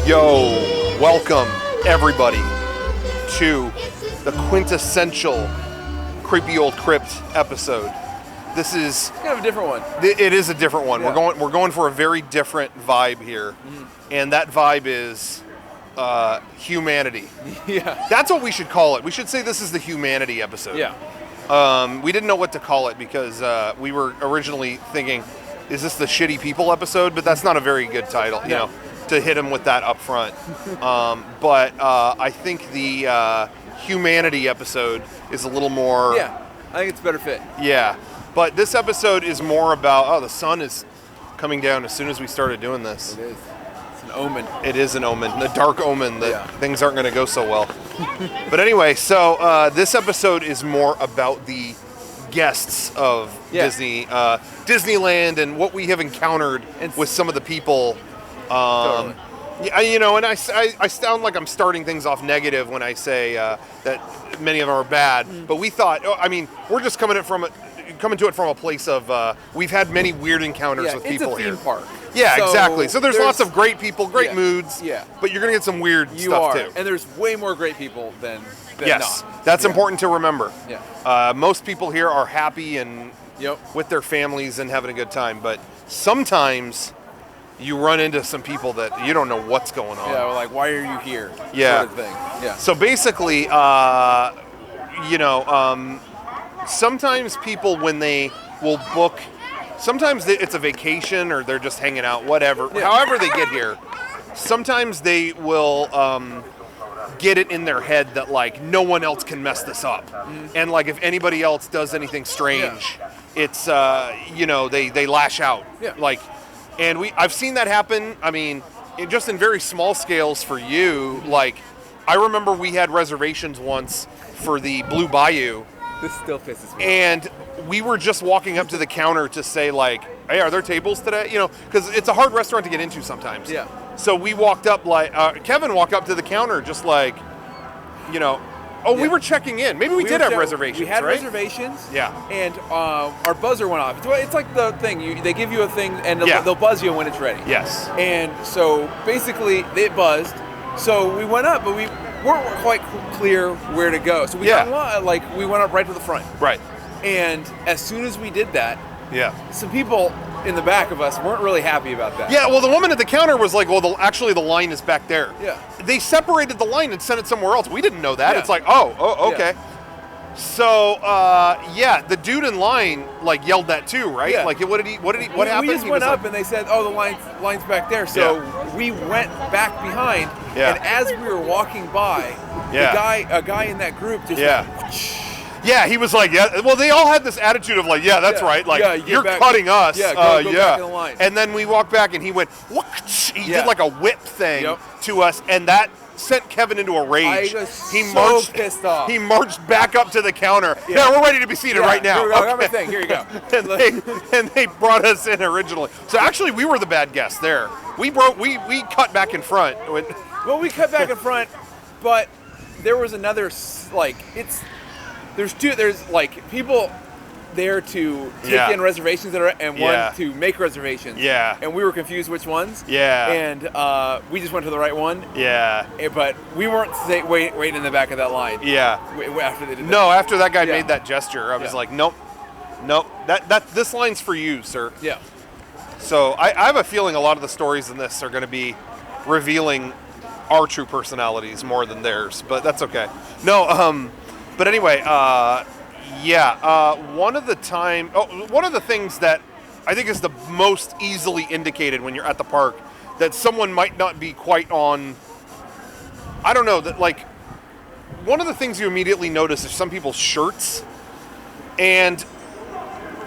Yo, welcome everybody to the quintessential Creepy Old Crypt episode. This is kind of a different one. It is a different one. Yeah. We're going for a very different vibe here, and that vibe is humanity. Yeah, that's what we should call it. We should say this is the humanity episode. Yeah. We didn't know what to call it because we were originally thinking, is this the shitty people episode? But that's not a very good title, you know, to hit them with that up front. But I think the humanity episode is a little more... Yeah, I think it's a better fit. Yeah, but this episode is more about, the sun is coming down as soon as we started doing this. It is. It's an omen. It is an omen, a dark omen that things aren't going to go so well. But anyway, so this episode is more about the guests of Disneyland and what we have encountered with some of the people. Totally. Yeah, you know, and I sound like I'm starting things off negative when I say that many of them are bad. But we thought, we're just coming to it from a place of we've had many weird encounters with people here. It's a theme park. Yeah, so exactly. So there's lots of great people, great moods. Yeah. But you're gonna get some weird stuff too. And there's way more great people than yes, not. That's important to remember. Yeah. Most people here are happy and with their families and having a good time. But sometimes you run into some people that you don't know what's going on. Yeah, we're like, why are you here? Yeah. Sort of thing. Yeah. So basically, sometimes people, when they will book, sometimes it's a vacation or they're just hanging out, whatever. Yeah. However they get here, sometimes they will get it in their head that, like, no one else can mess this up. And, like, if anybody else does anything strange, it's, they lash out. Yeah. Like, and I've seen that happen, just in very small scales for you. Like, I remember we had reservations once for the Blue Bayou. This still pisses me off. And we were just walking up to the counter to say, like, hey, are there tables today? You know, because it's a hard restaurant to get into sometimes. Yeah. So we walked up, Kevin walked up to the counter just like, we were checking in. Maybe we did have reservations, We had right? reservations. Yeah. And our buzzer went off. It's like the thing. They give you a thing, and they'll buzz you when it's ready. Yes. And so basically, it buzzed. So we went up, but we weren't quite clear where to go. So we got we went up right to the front. Right. And as soon as we did that, some people in the back of us weren't really happy about that. Yeah, well, the woman at the counter was like, well, actually the line is back there. Yeah. They separated the line and sent it somewhere else. We didn't know that. Yeah. It's like, okay. Yeah. So, the dude in line, like, yelled that too, right? Yeah. Like, what happened? We just went up and they said, the line's back there. So we went back behind, and as we were walking by, a guy in that group just went, yeah, he was like, well, they all had this attitude of like, that's right, like, you're cutting us. Go back in the line. And then we walked back and he went, he did like a whip thing to us, and that sent Kevin into a rage. I was pissed off. He marched back up to the counter. Yeah, we're ready to be seated right now. Here we go. I got my thing. Here you go. and they brought us in originally. So actually, we were the bad guests there. We cut back in front. Well, we cut back in front, but there was another, there's people there to take in reservations and one to make reservations. Yeah. And we were confused which ones. Yeah. And we just went to the right one. Yeah. But we weren't waiting in the back of that line. Yeah. After they did that. No, after that guy made that gesture, I was like, nope. This line's for you, sir. Yeah. So I have a feeling a lot of the stories in this are going to be revealing our true personalities more than theirs, but that's okay. No, but anyway, one of the things that I think is the most easily indicated when you're at the park that someone might not be quite on, I don't know, that like, one of the things you immediately notice is some people's shirts, and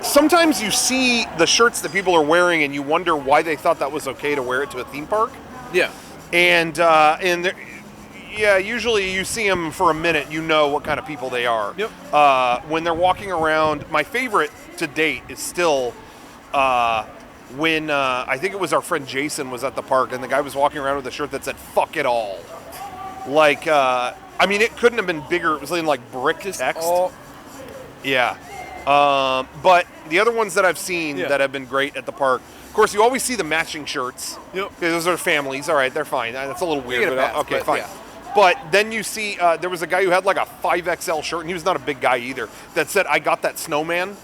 sometimes you see the shirts that people are wearing and you wonder why they thought that was okay to wear it to a theme park. Yeah. And usually you see them for a minute, you know what kind of people they are. Yep. When they're walking around, my favorite to date is still when I think it was our friend Jason was at the park and the guy was walking around with a shirt that said "fuck it all." Like, it couldn't have been bigger. It was in like brick text. Yeah. But the other ones that I've seen that have been great at the park, of course, you always see the matching shirts. Yep. Okay, those are families. All right, they're fine. That's a little weird. But, Okay, fine. Yeah. But then you see, there was a guy who had like a 5XL shirt, and he was not a big guy either, that said, "I got that snowman,"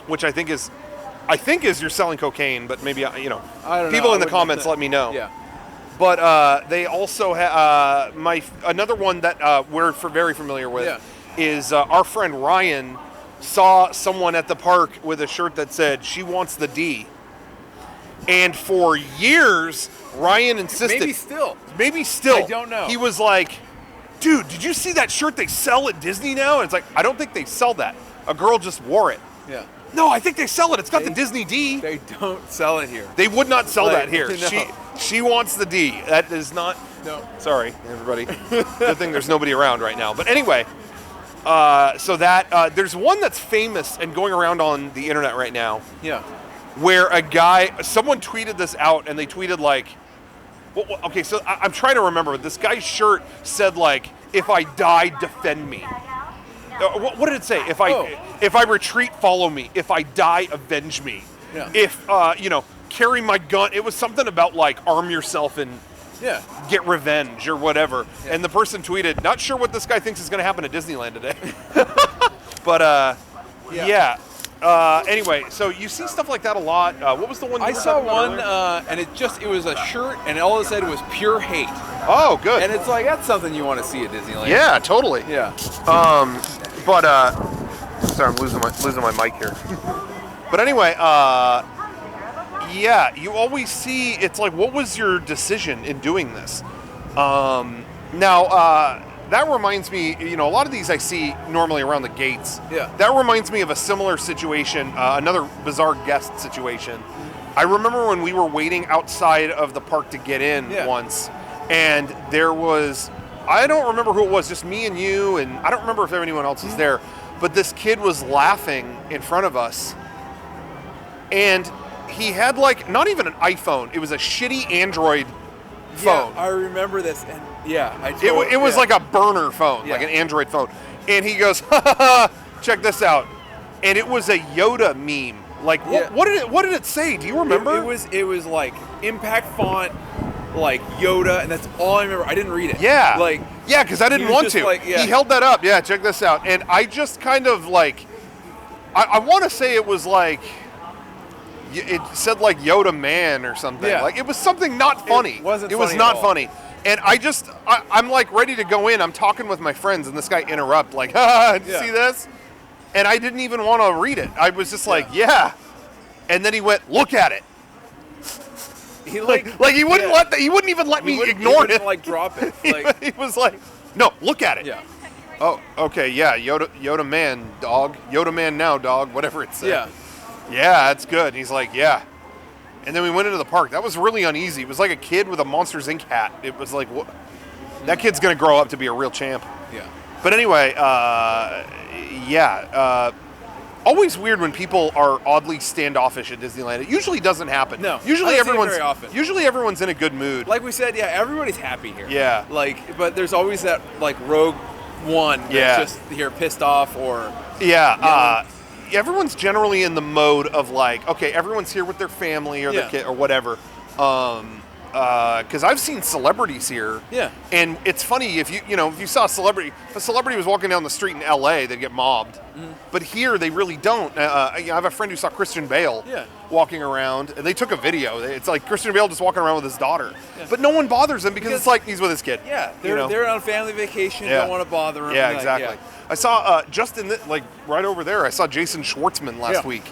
which I think is you're selling cocaine, but maybe, I don't people know. in the comments let me know. Yeah. But they also have another one that we're very familiar with is our friend Ryan saw someone at the park with a shirt that said, "She wants the D." And for years, Ryan insisted. Maybe still. I don't know. He was like, "Dude, did you see that shirt they sell at Disney now?" And it's like, I don't think they sell that. A girl just wore it. Yeah. No, I think they sell it. It's got the Disney D. They don't sell it here. They would not sell that here. No. She wants the D. That is not. No. Sorry, everybody. Good thing there's nobody around right now. But anyway, so that there's one that's famous and going around on the internet right now. Yeah. Where someone tweeted this out, and they tweeted like, well, okay, so I'm trying to remember. This guy's shirt said like, "If I die, defend me." What did it say? If I retreat, follow me. If I die, avenge me. Yeah. If carry my gun. It was something about like arm yourself and get revenge or whatever. Yeah. And the person tweeted, "Not sure what this guy thinks is going to happen at Disneyland today." But anyway, so you see stuff like that a lot. What was the one? I saw one, and it was a shirt, and all it said was "pure hate." Oh, good. And it's like, that's something you want to see at Disneyland. Yeah, totally. Yeah. But sorry, I'm losing my mic here. But anyway, you always see. It's like, what was your decision in doing this? That reminds me, a lot of these I see normally around the gates. Yeah. That reminds me of a similar situation, another bizarre guest situation. I remember when we were waiting outside of the park to get in once, and there was, I don't remember who it was, just me and you, and I don't remember if anyone else was there, but this kid was laughing in front of us, and he had like, not even an iPhone, it was a shitty Android phone. Yeah, I remember this, and it was like a burner phone, like an Android phone. And he goes, "Ha ha ha, check this out." And it was a Yoda meme. Like, what did it say? Do you remember? It was like impact font, like Yoda, and that's all I remember. I didn't read it. Yeah. Yeah, because I didn't want to. Like, He held that up. Yeah, check this out. And I just kind of like, I want to say it was like, it said like Yoda man or something. Yeah. Like, it was something not funny. It wasn't It funny was not at all. funny. And I'm like ready to go in. I'm talking with my friends, and this guy interrupt like, "Ha, did you see this?" And I didn't even want to read it. I was just like, "Yeah." And then he went, "Look at it." He he wouldn't he wouldn't even let me ignore it. Like drop it. He was like, "No, look at it." Yeah. Oh, okay, yeah. Yoda man, dog. Yoda man now, dog. Whatever it said. Yeah. Yeah, that's good. And he's like, "Yeah." And then we went into the park. That was really uneasy. It was like a kid with a Monsters Inc. hat. It was like, what? That kid's going to grow up to be a real champ. Yeah. But anyway, always weird when people are oddly standoffish at Disneyland. It usually doesn't happen. No. Usually very often. Usually everyone's in a good mood. Like we said, everybody's happy here. Yeah. But there's always that like rogue one that's just here pissed off or everyone's generally in the mode of like, okay, everyone's here with their family or their kid or whatever. Because I've seen celebrities here. Yeah. And it's funny if you saw a celebrity, if a celebrity was walking down the street in LA, they'd get mobbed. Mm-hmm. But here they really don't. I have a friend who saw Christian Bale walking around, and they took a video. It's like Christian Bale just walking around with his daughter. Yeah. But no one bothers him because it's like he's with his kid. Yeah. They're on family vacation. Don't want to bother him. Yeah, exactly. I saw just right over there. I saw Jason Schwartzman last week,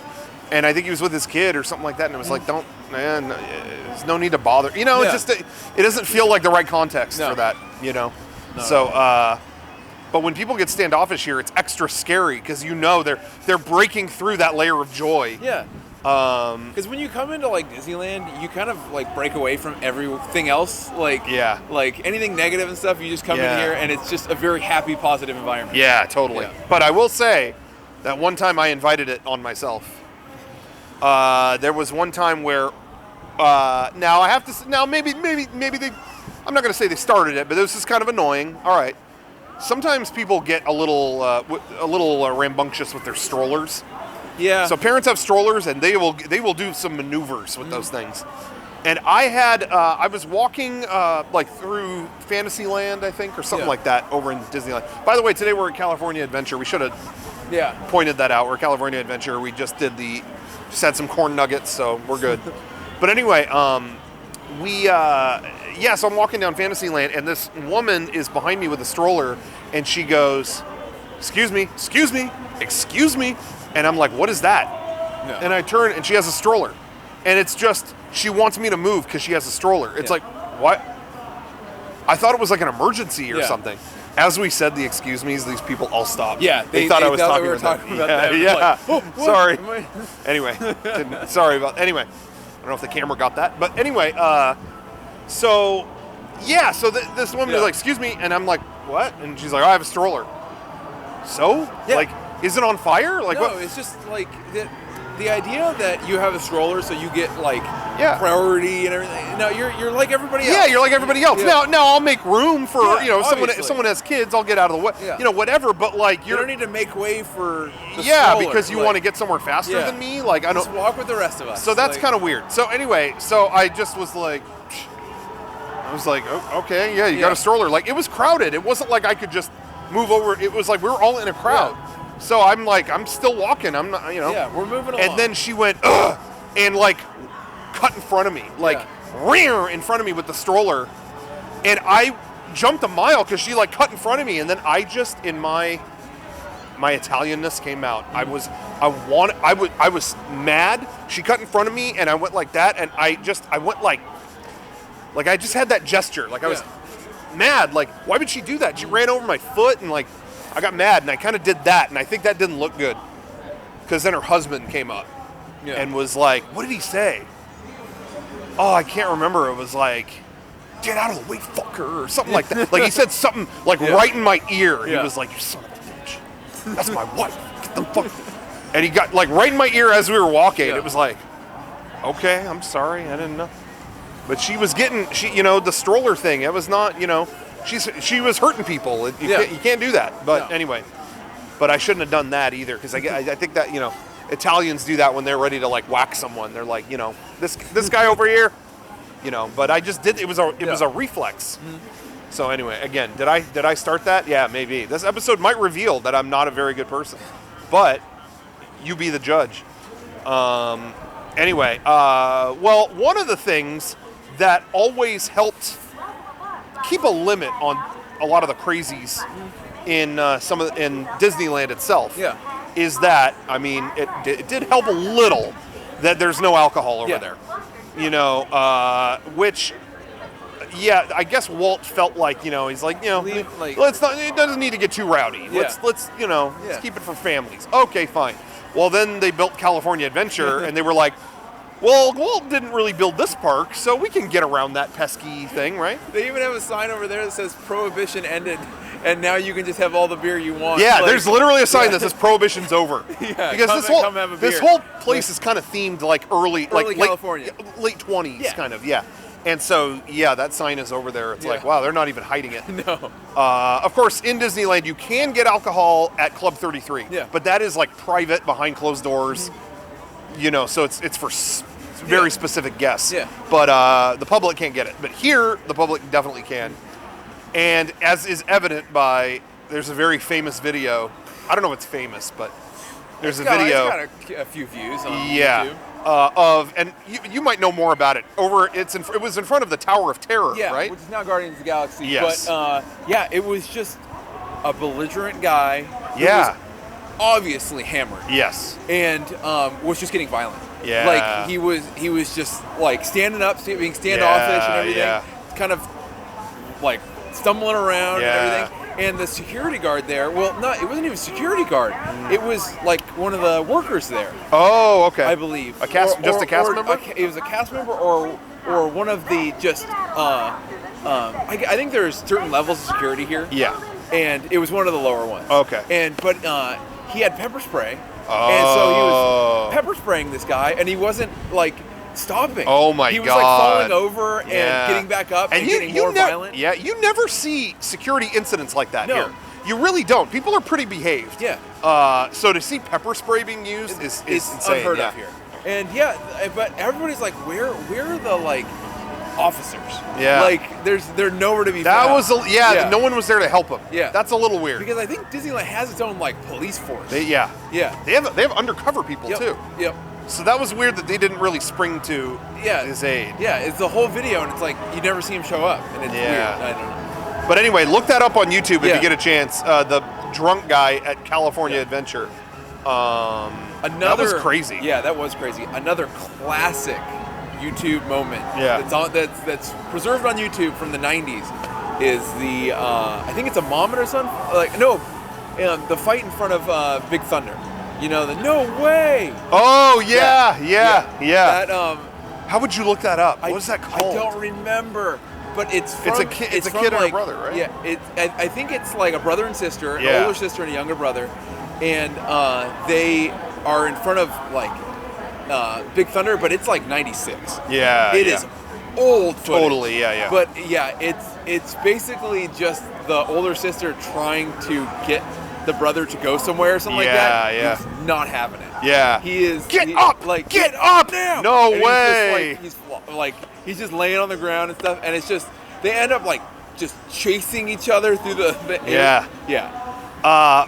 and I think he was with his kid or something like that. And it was like, there's no need to bother. It doesn't feel like the right context for that. No. So, but when people get standoffish here, it's extra scary because they're breaking through that layer of joy. Yeah. Because when you come into like Disneyland, you kind of like break away from everything else. Like anything negative and stuff, you just come in here and it's just a very happy, positive environment. Yeah, totally. Yeah. But I will say that one time I invited it on myself. There was one time where now I have to maybe they, I'm not going to say they started it, but this is kind of annoying. All right. sometimes people get a little rambunctious with their strollers. Yeah. So parents have strollers, and they will do some maneuvers with those things. And I was walking like through Fantasyland, I think, or something like that, over in Disneyland. By the way, today we're at California Adventure. We should have pointed that out. We're at California Adventure. We just had some corn nuggets, so we're good. But anyway, so I'm walking down Fantasyland, and this woman is behind me with a stroller, and she goes, excuse me, and I'm like, what is that? No. And I turn, and she has a stroller, and it's just, she wants me to move because she has a stroller. It's like, what? I thought it was like an emergency or something. As we said the excuse me's, these people all stopped. Yeah, they thought I was talking we were about talking them. about them. Yeah, Like, oh, sorry. Anyway, anyway, I don't know if the camera got that, but anyway, so this woman is like, excuse me, and I'm like, what? And she's like, oh, I have a stroller. So? Yeah. Like, is it on fire? Like, no, what? it's just like the idea that you have a stroller, so you get like priority and everything. No, you're like everybody else. Yeah, you're like everybody else. Yeah. Now I'll make room for if someone has kids, I'll get out of the way. Yeah. Whatever. But like you don't need to make way for the stroller, because you want to get somewhere faster than me. Like I don't just walk with the rest of us. So that's kind of weird. So anyway, I just was like, oh, okay, yeah, you got a stroller. Like it was crowded. It wasn't like I could just move over. It was like we were all in a crowd. Yeah. So I'm like, I'm still walking. I'm not, Yeah, we're moving along. And then she went, ugh, and like cut in front of me, like rear in front of me with the stroller. And I jumped a mile because she like cut in front of me. And then I just, in my Italianness came out. I was mad. She cut in front of me and I went like that. And I went like I just had that gesture. Like I was mad. Like, why would she do that? She ran over my foot and like, I got mad, and I kind of did that, and I think that didn't look good. Because then her husband came up and was like, what did he say? Oh, I can't remember. It was like, get out of the way, fucker, or something like that. Like, he said something, like, right in my ear. He was like, you son of a bitch. That's my wife. Get the fuck. And he got, like, right in my ear as we were walking. It was like, okay, I'm sorry. I didn't know. But she was getting, the stroller thing. It was not, she was hurting people. You can't do that. But anyway, but I shouldn't have done that either because I think that Italians do that when they're ready to like whack someone. They're like this guy over here, But I just did. It was a reflex. Mm-hmm. So anyway, again, did I start that? Yeah, maybe. This episode might reveal that I'm not a very good person, but you be the judge. Anyway, well, one of the things that always helped keep a limit on a lot of the crazies in in Disneyland itself is that, I mean, it did help a little that there's no alcohol over there, which, I guess Walt felt like, he's like, let's not, it doesn't need to get too rowdy. Let's keep it for families. Okay, fine. Well, then they built California Adventure and they were like, well, Walt didn't really build this park, so we can get around that pesky thing, right? They even have a sign over there that says Prohibition ended, and now you can just have all the beer you want. Yeah, there's literally a sign that says Prohibition's over. Because this whole place is kind of themed like early California. Late 20s, kind of, And so, that sign is over there. It's like, wow, they're not even hiding it. No. Of course, in Disneyland, you can get alcohol at Club 33. Yeah. But that is like private, behind closed doors. So it's for very specific guests. Yeah. But the public can't get it. But here, the public definitely can. And as is evident by, there's a very famous video. I don't know if it's famous, but there's a video. It's got a few views on YouTube. And you might know more about it. It was in front of the Tower of Terror, right? Which is now Guardians of the Galaxy. Yes. But it was just a belligerent guy. Who was obviously hammered. Yes. And was just getting violent. Yeah. Like he was just like standing up, being standoffish and everything. Kind of like stumbling around and everything. And the security guard there, well, no, it wasn't even a security guard. It was like one of the workers there. Oh, okay. I believe. A cast member? It was a cast member or one of the just, I think there's certain levels of security here. Yeah. And it was one of the lower ones. Okay. But he had pepper spray. Oh. And so he was pepper spraying this guy, and he wasn't like stopping. Oh my God. He was like falling over and getting back up and getting more violent. Yeah, you never see security incidents like that here. You really don't. People are pretty behaved. Yeah. So to see pepper spray being used is insane. Unheard of here. And but everybody's like, where are the like officers? Yeah. Like they're nowhere to be found. That was no one was there to help him. Yeah. That's a little weird. Because I think Disneyland has its own like police force. They have undercover people too. Yep. So that was weird that they didn't really spring to his aid. Yeah, it's the whole video, and it's like you never see him show up, and it's weird. I don't know. But anyway, look that up on YouTube if you get a chance. The drunk guy at California Adventure. That was crazy. Yeah, that was crazy. Another classic YouTube moment. Yeah. That's preserved on YouTube from the '90s is the I think it's a mom and her son. The fight in front of Big Thunder. You know, the no way. Oh yeah. That how would you look that up? What is that called? I don't remember, but it's from, it's a kid and a brother, right? Yeah, I think it's like a brother and sister, an older sister and a younger brother, and they are in front of like Big Thunder, but it's like '96. Yeah, it is old footage. Totally, yeah. But it's basically just the older sister trying to get the brother to go somewhere or something like that. Yeah. He's not having it. Yeah. He is. Get up now! No way! He's just laying on the ground and stuff, and it's just they end up like just chasing each other through the yeah.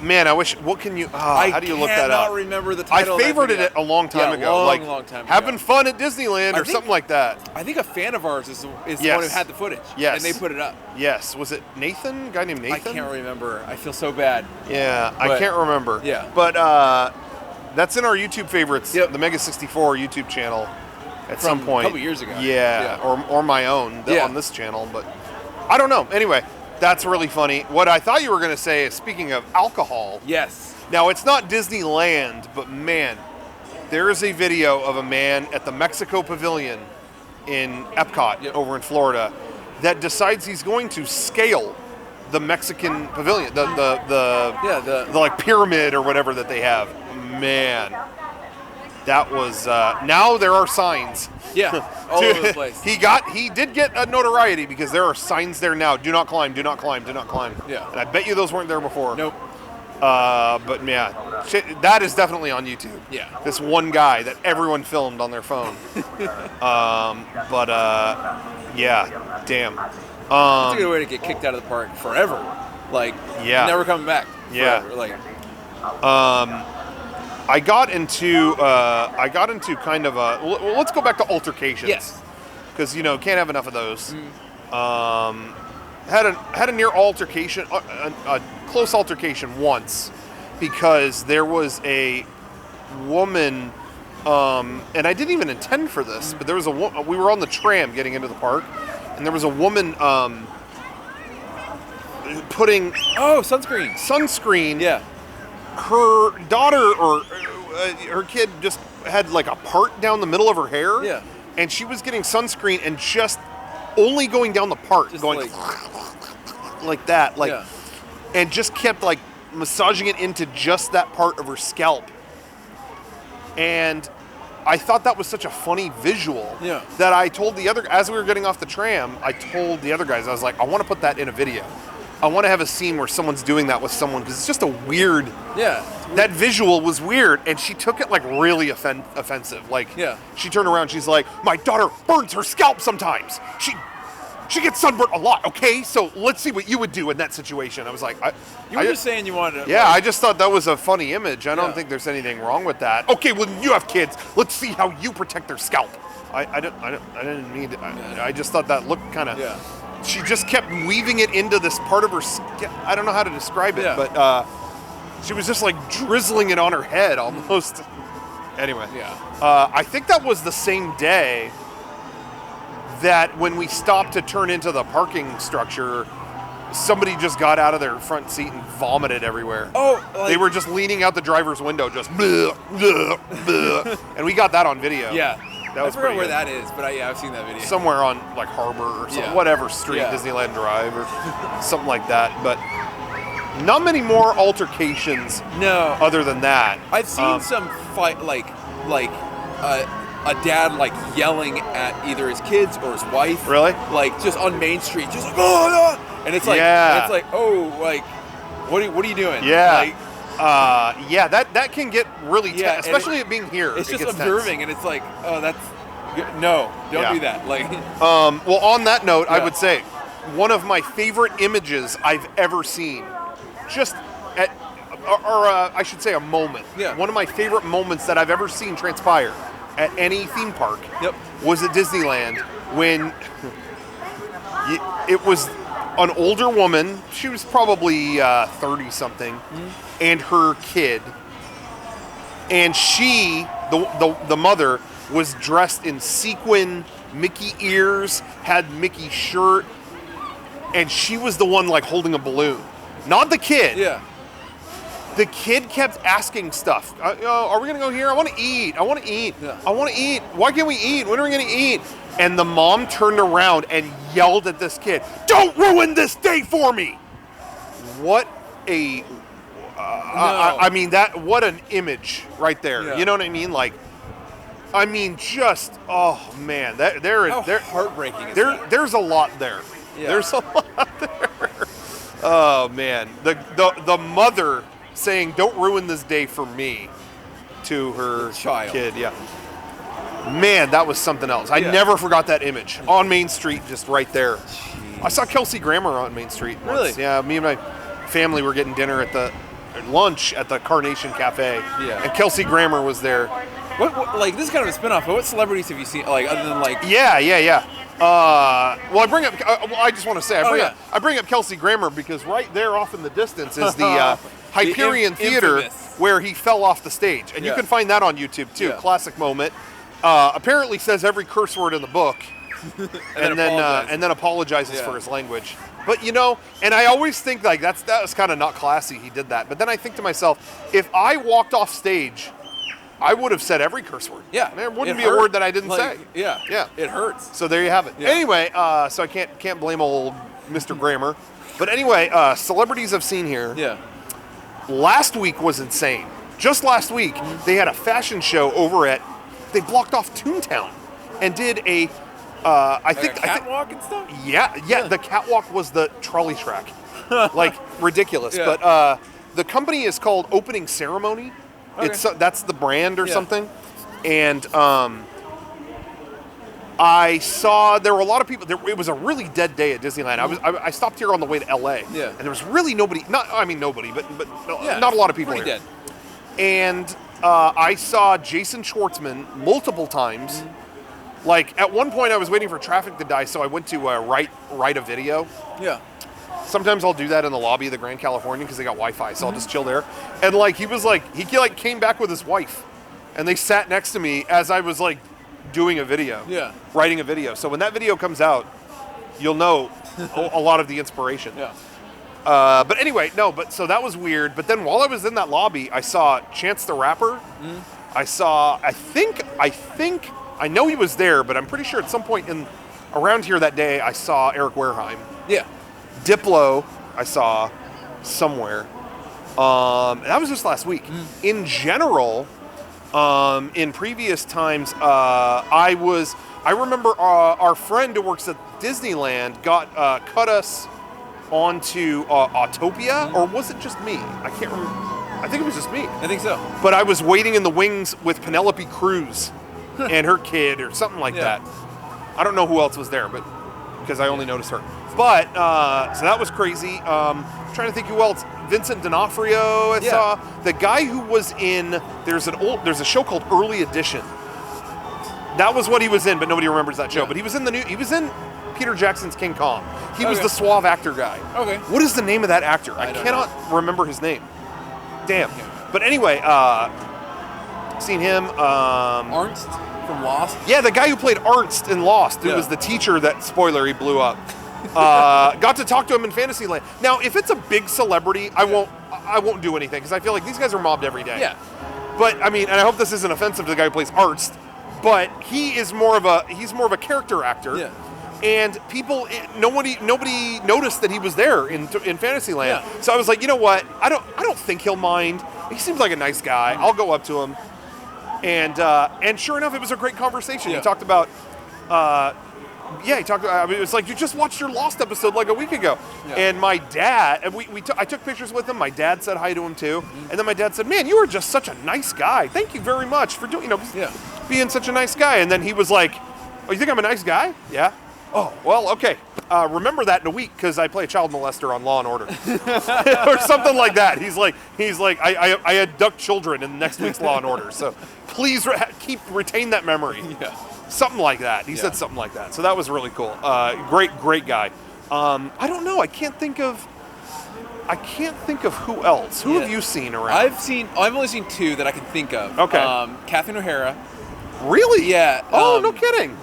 Man, I wish. What can you? How do you look that up? I cannot remember the title. I favorited it a long time ago. Long time ago. Having fun at Disneyland or something like that. I think a fan of ours is the one who had the footage. Yes. And they put it up. Yes. Was it Nathan? A guy named Nathan? I can't remember. I feel so bad. Yeah, I can't remember. Yeah. But that's in our YouTube favorites. Yep. The Mega 64 YouTube channel. At From some point. A couple years ago. Yeah. Or my own on this channel, but I don't know. Anyway. That's really funny. What I thought you were going to say is, speaking of alcohol. Yes. Now, it's not Disneyland, but man, there is a video of a man at the Mexico Pavilion in Epcot over in Florida that decides he's going to scale the Mexican pavilion, the like pyramid or whatever that they have. Man, that was, now there are signs. Yeah, all over the place. He did get a notoriety because there are signs there now. Do not climb, do not climb, do not climb. Yeah. And I bet you those weren't there before. Nope. But yeah, that is definitely on YouTube. Yeah. This one guy that everyone filmed on their phone. Yeah, damn. It's a good way to get kicked out of the park forever. Like, never coming back. Forever. Like, I got into kind of a. Well, let's go back to altercations. Yes. Because can't have enough of those. Had a near altercation, a close altercation once, because there was a woman, and I didn't even intend for this, but there was we were on the tram getting into the park, and there was a woman putting sunscreen. Yeah. Her daughter or her kid just had like a part down the middle of her hair. Yeah. And she was getting sunscreen and just only going down the part, just going like that, and just kept like massaging it into just that part of her scalp. And I thought that was such a funny visual that I told as we were getting off the tram, I told the other guys, I was like, I want to put that in a video. I want to have a scene where someone's doing that with someone, because it's just a weird. Yeah. That visual was weird, and she took it like really offensive. Like, she turned around, she's like, "My daughter burns her scalp sometimes. She gets sunburnt a lot. Okay, so let's see what you would do in that situation." I was like, you were just saying you wanted to. Yeah, I just thought that was a funny image. I don't think there's anything wrong with that. Okay, well, you have kids. Let's see how you protect their scalp. I didn't mean to. I just thought that looked kind of. Yeah. She just kept weaving it into this part of her skin. I don't know how to describe it, but she was just like drizzling it on her head almost. Anyway, I think that was the same day that when we stopped to turn into the parking structure, somebody just got out of their front seat and vomited everywhere. Oh, they were just leaning out the driver's window, just bleh, bleh, bleh. And we got that on video. Yeah. That was I forgot where that is, but I've seen that video. Somewhere on like Harbor or something, whatever street, Disneyland Drive or something like that. But not many more altercations. No. Other than that, I've seen some fight, like a dad like yelling at either his kids or his wife. Really? Like just on Main Street, just like oh, and it's like What are you doing? Yeah. Like, yeah, that can get really Yeah, tense, especially it being here. It's it just gets observing, tense. and it's like, oh, that's good. No, don't do that. Like, well, on that note, I Yeah. would say one of my favorite images I've ever seen, just at, or I should say a moment. Yeah. One of my favorite moments that I've ever seen transpire at any theme park was at Disneyland when it was an older woman. She was probably 30-something, and her kid. And she, the mother, was dressed in sequin Mickey ears, had Mickey shirt, and she was the one like holding a balloon, not the kid. yeah. The kid kept asking stuff. Are we gonna go here? I want to eat. I want to eat. Yeah. I want to eat. Why can't we eat? When are we gonna eat? And the mom turned around and yelled at this kid, "Don't ruin this day for me!" What a I mean, what an image right there. Yeah. You know what I mean? Like, I mean, just, oh man, How heartbreaking is that? there's a lot there. Yeah. There's a lot there. Oh man, the mother saying, "Don't ruin this day for me," to her child. kid. Yeah. Man, that was something else. I never forgot that image on Main Street, just right there. Jeez. I saw Kelsey Grammer on Main Street once. Really? Yeah, me and my family were getting dinner at lunch at the Carnation Cafe. Yeah. And Kelsey Grammer was there. What like this is kind of a spinoff, but what celebrities have you seen? Like other than like Yeah. Well, I bring up. I just want to say, I bring up Kelsey Grammer because right there, off in the distance, is the Hyperion Theater infamous. where he fell off the stage, and you can find that on YouTube too. Yeah. Classic moment. Apparently says every curse word in the book, and then apologizes for his language. But and I always think like that was kind of not classy. He did that, but then I think to myself, if I walked off stage, I would have said every curse word. Yeah, there wouldn't be a word that I didn't say. Yeah, it hurts. So there you have it. Yeah. Anyway, so I can't blame old Mr. Grammer. But anyway, celebrities I've seen here. Yeah. Last week was insane. Just last week, they had a fashion show over at. They blocked off Toontown and did a. I think catwalk and stuff. Yeah. The catwalk was the trolley track, like ridiculous. Yeah. But the company is called Opening Ceremony. Okay. That's the brand or something, and I saw there were a lot of people. It was a really dead day at Disneyland. I stopped here on the way to LA, and there was really nobody. Nobody, but not a lot of people here. Dead. And I saw Jason Schwartzman multiple times. Like at one point, I was waiting for traffic to die, so I went to write a video. Yeah. Sometimes I'll do that in the lobby of the Grand Californian because they got Wi-Fi, so I'll just chill there. And like he came back with his wife, and they sat next to me as I was like doing a video, writing a video. So when that video comes out, you'll know a lot of the inspiration. Yeah. But anyway, so that was weird. But then while I was in that lobby, I saw Chance the Rapper. I saw, I know he was there, but I'm pretty sure at some point around here that day, I saw Eric Wareheim. Yeah. Diplo, I saw somewhere. That was just last week. In general, in previous times, I remember our friend who works at Disneyland cut us onto Autopia, or was it just me? I can't remember. I think it was just me. I think so. But I was waiting in the wings with Penelope Cruz and her kid or something like that. I don't know who else was there, but because I only noticed her. But so that was crazy. Trying to think who else. Vincent D'Onofrio. I saw the guy who was in. There's a show called Early Edition. That was what he was in, but nobody remembers that show. Yeah. But he was in Peter Jackson's King Kong. He was the suave actor guy. Okay. What is the name of that actor? I cannot remember his name. Damn. But anyway, seen him. Ernst from Lost. Yeah, the guy who played Ernst in Lost, who was the teacher that, spoiler, he blew up. Got to talk to him in Fantasyland. Now, if it's a big celebrity, I won't do anything because I feel like these guys are mobbed every day. Yeah. But I mean, and I hope this isn't offensive to the guy who plays Ernst, but he's more of a character actor. Yeah. And nobody noticed that he was there in Fantasyland. Yeah. So I was like, you know what? I don't think he'll mind. He seems like a nice guy. I'll go up to him. And sure enough, it was a great conversation. Yeah. He talked about Yeah, he talked. I mean, it was like, you just watched your Lost episode like a week ago. Yeah. And my dad, and I took pictures with him. My dad said hi to him too. Mm-hmm. And then my dad said, "Man, you are just such a nice guy. Thank you very much for doing, being such a nice guy." And then he was like, "Oh, you think I'm a nice guy?" Yeah. Oh, well, okay. Remember that in a week, because I play a child molester on Law and Order, or something like that. He's like, I abduct children in next week's Law and Order. So please retain that memory. Yeah. Something like that. He said something like that. So that was really cool. Great guy. I don't know. I can't think of who else. Who have you seen around? I've only seen two that I can think of. Okay. Kathleen O'Hara. Really? Yeah. Oh, no kidding.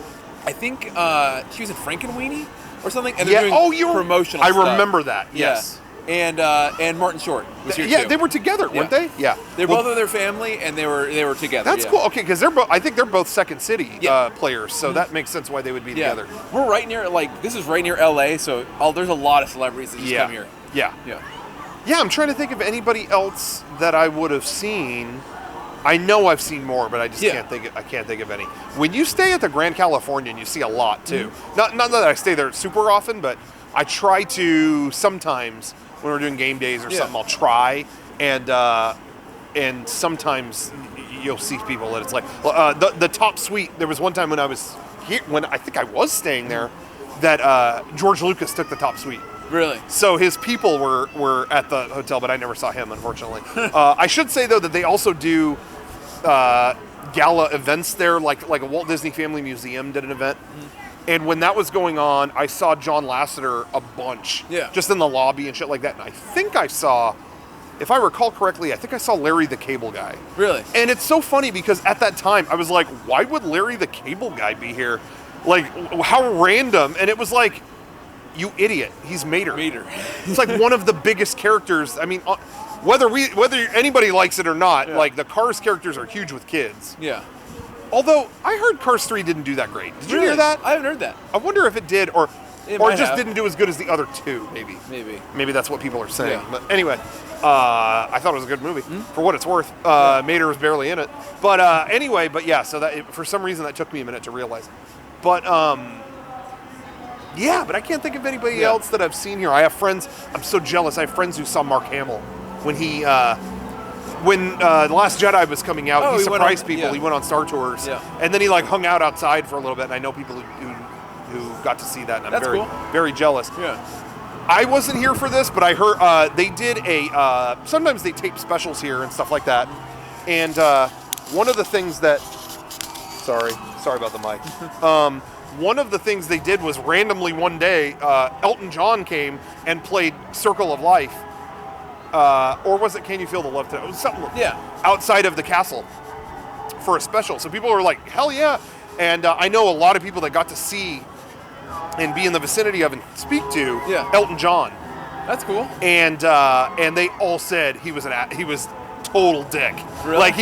I think she was in Frankenweenie or something. And they're doing promotional stuff. I remember that. Yes. Yeah. And Martin Short was here too. They were together, weren't they? Yeah. They're both of their family, and they were together. That's cool. Okay, because I think they're both Second City players, so that makes sense why they would be together. We're right near, this is right near LA, so there's a lot of celebrities that just come here. Yeah. I'm trying to think of anybody else that I would have seen. I know I've seen more, but I just can't think of any. When you stay at the Grand Californian, you see a lot too. Mm-hmm. Not that I stay there super often, but I try to sometimes when we're doing game days or something. I'll try, and sometimes you'll see people that it's like the top suite. There was one time when I was here, when I think I was staying there, that George Lucas took the top suite. Really? So his people were at the hotel, but I never saw him, unfortunately. I should say, though, that they also do gala events there, like a Walt Disney Family Museum did an event. Mm-hmm. And when that was going on, I saw John Lasseter a bunch, just in the lobby and shit like that. And I think I saw, if I recall correctly, I think I saw Larry the Cable Guy. Really? And it's so funny because at that time, I was like, why would Larry the Cable Guy be here? Like, how random. And it was like, you idiot, he's Mater. It's like one of the biggest characters. I mean, whether anybody likes it or not, like the Cars characters are huge with kids. Yeah. Although I heard Cars 3 didn't do that great. Did you hear that? I haven't heard that. I wonder if it did, or just didn't do as good as the other two. Maybe that's what people are saying. Yeah. But anyway, I thought it was a good movie for what it's worth. Mater was barely in it, but anyway, so that for some reason that took me a minute to realize. But yeah, but I can't think of anybody else that I've seen here. I have friends. I'm so jealous. I have friends who saw Mark Hamill when he when The Last Jedi was coming out. He surprised people. Yeah. He went on Star Tours, and then he hung out outside for a little bit. And I know people who got to see that, and I'm very jealous. Yeah. I wasn't here for this, but I heard they did sometimes they tape specials here and stuff like that. And one of the things that, sorry about the mic. One of the things they did was randomly one day, Elton John came and played Circle of Life. Or was it Can You Feel the Love Tonight? It was something outside of the castle for a special. So people were like, hell yeah. And I know a lot of people that got to see and be in the vicinity of and speak to Elton John. That's cool. And they all said he was total dick. Really? Like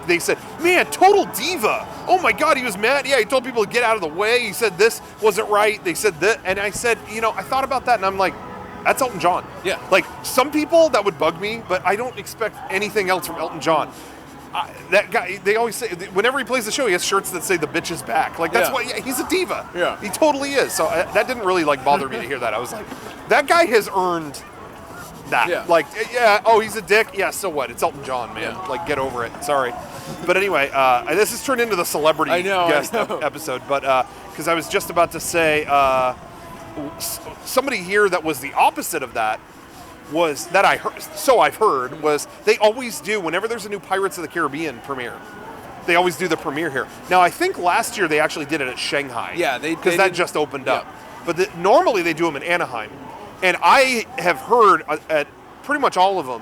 they said, man, total diva. Oh my God, he was mad. Yeah, he told people to get out of the way. He said this wasn't right. They said that. And I said, I thought about that and I'm like, that's Elton John. Yeah. Like some people that would bug me, but I don't expect anything else from Elton John. That guy, they always say, whenever he plays the show, he has shirts that say the bitch is back. Like that's why he's a diva. Yeah. He totally is. So that didn't really bother me to hear that. I was like, that guy has earned that. Yeah. He's a dick. Yeah, so what? It's Elton John, man. Yeah. Get over it. Sorry. But anyway, this has turned into the celebrity guest episode. But because I was just about to say, somebody here that was the opposite of that was that I've heard was they always do whenever there's a new Pirates of the Caribbean premiere. They always do the premiere here. Now I think last year they actually did it at Shanghai. Yeah, because that just opened up. But normally they do them in Anaheim. And I have heard at pretty much all of them,